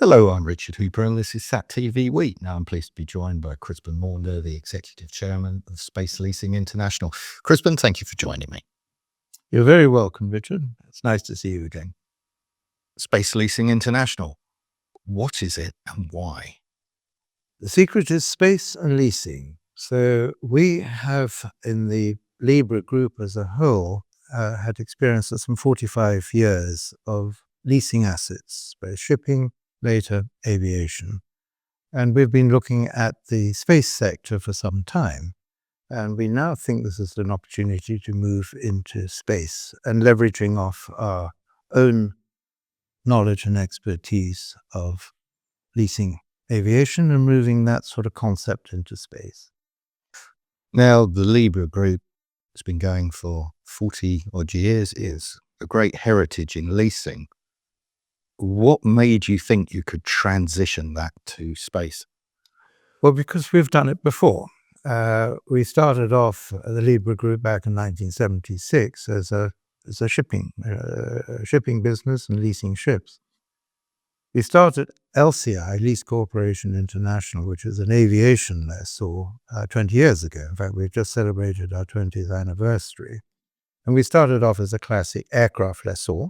Hello, I'm Richard Hooper, and this is SatTV Week. Now, I'm pleased to be joined by Crispin Maunder, the Executive Chairman of Space Leasing International. Crispin, thank you for joining me. You're very welcome, Richard. It's nice to see you again. Space Leasing International, what is it and why? The secret is space and leasing. So we have, in the Libra group as a whole, had experience of some 45 years of leasing assets, both shipping, later aviation. And we've been looking at the space sector for some time. And we now think this is an opportunity to move into space and leveraging off our own knowledge and expertise of leasing aviation and moving that sort of concept into space. Now, the Libra group has been going for 40 odd years, is a great heritage in leasing. What made you think you could transition that to space? Well, because we've done it before. We started off the Libra group back in 1976 as a shipping business and leasing ships. We started LCI, Lease Corporation International, which is an aviation lessor, 20 years ago. In fact, we've just celebrated our 20th anniversary. And we started off as a classic aircraft lessor.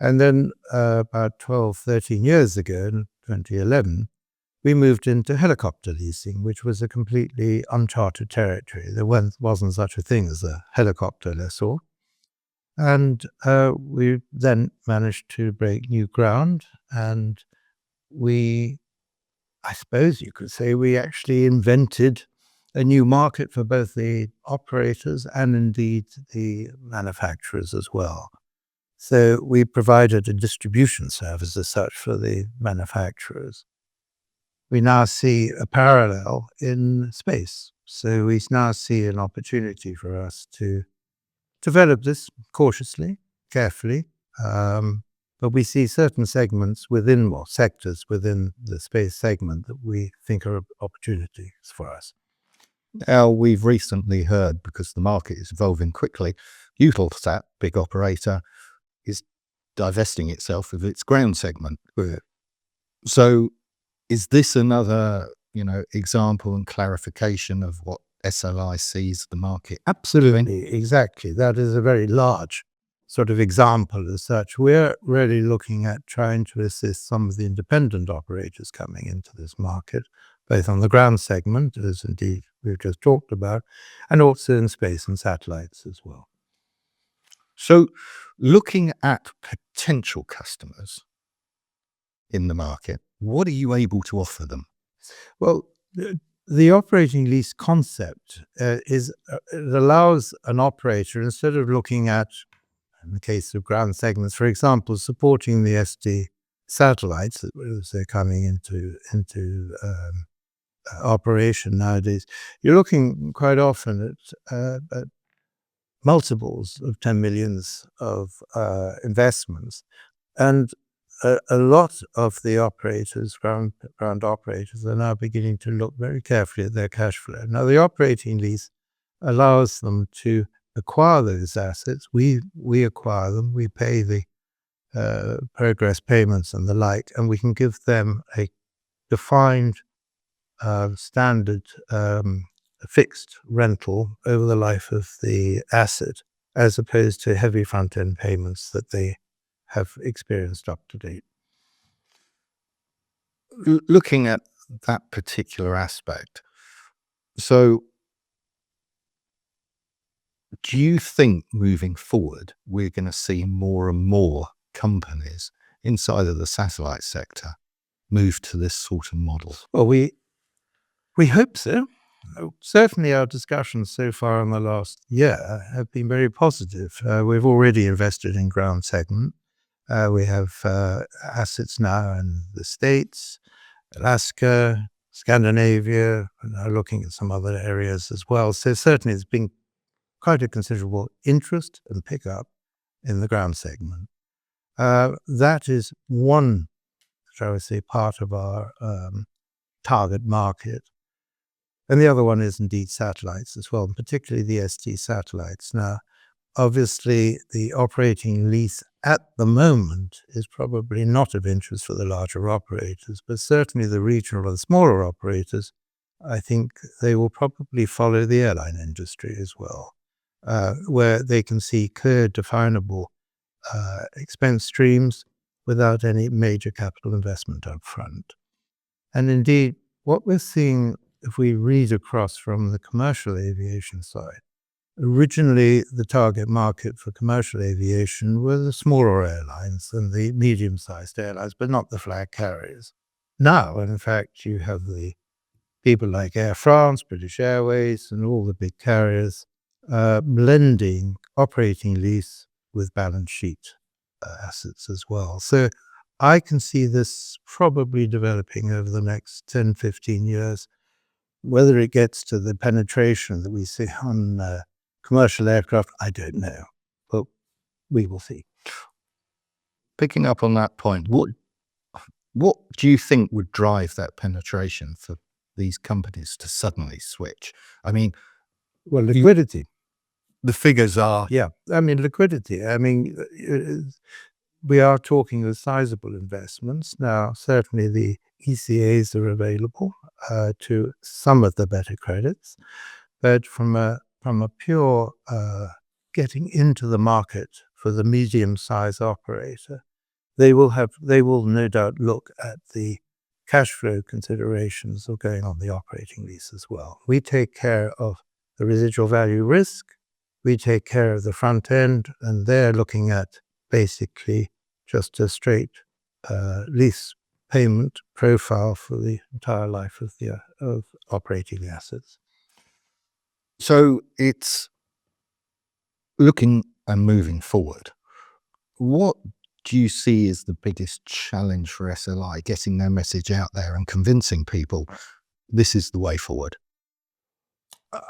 And then about 12, 13 years ago, in 2011, we moved into helicopter leasing, which was a completely uncharted territory. There wasn't such a thing as a helicopter lessor. And we then managed to break new ground, and I suppose you could say, we actually invented a new market for both the operators and indeed the manufacturers as well. So we provided a distribution service as such for the manufacturers. We now see a parallel in space. So we now see an opportunity for us to develop this cautiously, carefully, but we see certain segments sectors within the space segment that we think are opportunities for us. Now, we've recently heard, because the market is evolving quickly, Eutelsat, big operator, is divesting itself of its ground segment. So is this another, example and clarification of what SLI sees the market? Absolutely, exactly. That is a very large sort of example as such. We're really looking at trying to assist some of the independent operators coming into this market, both on the ground segment, as indeed we've just talked about, and also in space and satellites as well. So looking at potential customers in the market, what are you able to offer them? Well, the operating lease concept it allows an operator, instead of looking at, in the case of ground segments, for example, supporting the SD satellites as they're coming into operation nowadays, you're looking quite often at multiples of 10 millions of investments. And a lot of the operators, ground operators, are now beginning to look very carefully at their cash flow. Now, the operating lease allows them to acquire those assets. We acquire them, we pay the progress payments and the like, and we can give them a defined standard fixed rental over the life of the asset, as opposed to heavy front-end payments that they have experienced up to date. Looking at that particular aspect, so do you think moving forward we're going to see more and more companies inside of the satellite sector move to this sort of model? Well, we hope so. Certainly our discussions so far in the last year have been very positive. We've already invested in ground segment. We have assets now in the States, Alaska, Scandinavia, and are looking at some other areas as well. So certainly there's been quite a considerable interest and pickup in the ground segment. That is one, shall we say, part of our target market. And the other one is indeed satellites as well, and particularly the ST satellites. Now, Obviously, the operating lease at the moment is probably not of interest for the larger operators, but certainly the regional and smaller operators, I think they will probably follow the airline industry as well, where they can see clear, definable expense streams without any major capital investment up front. And indeed, what we're seeing, if we read across from the commercial aviation side, originally the target market for commercial aviation were the smaller airlines and the medium-sized airlines, but not the flag carriers. Now, in fact, you have the people like Air France, British Airways, and all the big carriers blending operating lease with balance sheet assets as well. So I can see this probably developing over the next 10, 15 years. Whether it gets to the penetration that we see on commercial aircraft, I don't know, but we will see. Picking up on that point, what do you think would drive that penetration for these companies to suddenly switch? I mean, well, liquidity. The figures are... Yeah, I mean, liquidity. I mean, we are talking of sizable investments. Now, certainly the ECAs are available to some of the better credits, but from a pure getting into the market for the medium-sized operator, they will no doubt look at the cash flow considerations of going on the operating lease as well. We take care of the residual value risk, we take care of the front end, and they're looking at basically just a straight lease payment profile for the entire life of operating assets. So it's looking and moving forward. What do you see as the biggest challenge for SLI, getting their message out there and convincing people this is the way forward?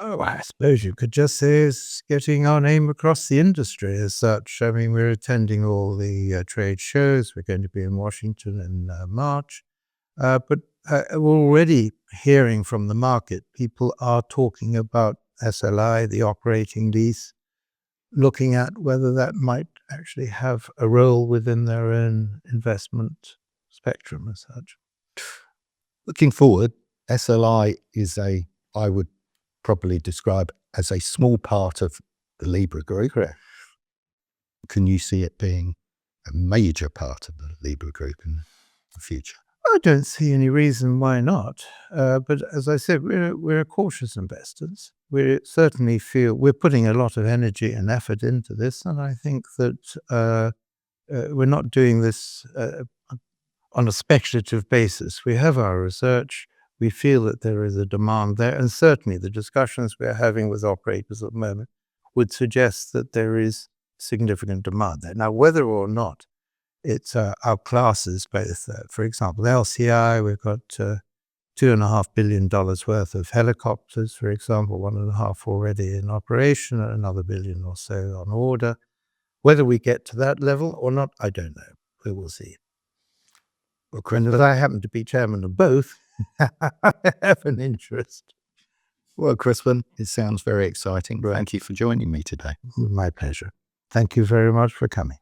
Oh, I suppose you could just say it's getting our name across the industry as such. I mean, we're attending all the trade shows. We're going to be in Washington in March. But we're already hearing from the market, people are talking about SLI, the operating lease, looking at whether that might actually have a role within their own investment spectrum as such. Looking forward, SLI is I would probably describe as a small part of the Libra Group. Correct. Can you see it being a major part of the Libra Group in the future? I don't see any reason why not. But as I said, we're cautious investors. We certainly feel we're putting a lot of energy and effort into this, and I think that we're not doing this on a speculative basis. We have our research. We feel that there is a demand there, and certainly the discussions we're having with operators at the moment would suggest that there is significant demand there. Now, whether or not it's our classes, both, for example, LCI, we've got $2.5 billion worth of helicopters, for example, 1.5 already in operation, and another $1 billion or so on order. Whether we get to that level or not, I don't know. We will see. Well, but I happen to be chairman of both. I have an interest. Well, Crispin, it sounds very exciting. Thank you for joining me today. My pleasure. Thank you very much for coming.